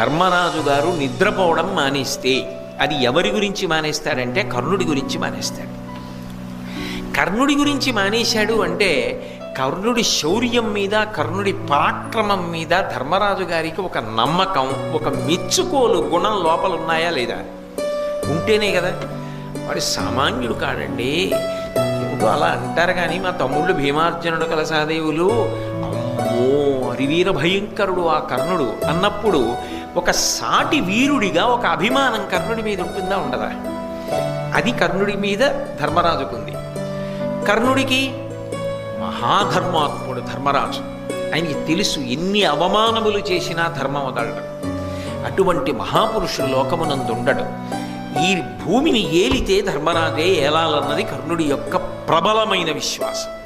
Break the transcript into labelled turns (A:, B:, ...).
A: ధర్మరాజు గారు నిద్రపోవడం మానేస్తే అది ఎవరి గురించి మానేస్తాడంటే కర్ణుడి గురించి మానేస్తాడు. కర్ణుడి గురించి మానేశాడు అంటే కర్ణుడి శౌర్యం మీద, కర్ణుడి పరాక్రమం మీద ధర్మరాజు గారికి ఒక నమ్మకం, ఒక మెచ్చుకోలు గుణం లోపల ఉన్నాయా లేదా? ఉంటేనే కదా. వాడు సామాన్యుడు కాడండి. ఇప్పుడు అలా అంటారు కానీ మా తమ్ముళ్ళు భీమార్జునుడు కలసాదేవులు అమ్మో అరివీర భయంకరుడు ఆ కర్ణుడు అన్నప్పుడు ఒక సాటి వీరుడిగా ఒక అభిమానం కర్ణుడి మీద ఉంటుందా ఉండదా? అది కర్ణుడి మీద ధర్మరాజుకుంది. కర్ణుడికి మహాధర్మాత్ముడు ధర్మరాజు. ఆయనకి తెలుసు ఎన్ని అవమానములు చేసినా ధర్మం వదలడం. అటువంటి మహాపురుషుడు లోకమునందుండడు. ఈ భూమిని ఏలితే ధర్మరాజే ఏలాలన్నది కర్ణుడి యొక్క ప్రబలమైన విశ్వాసం.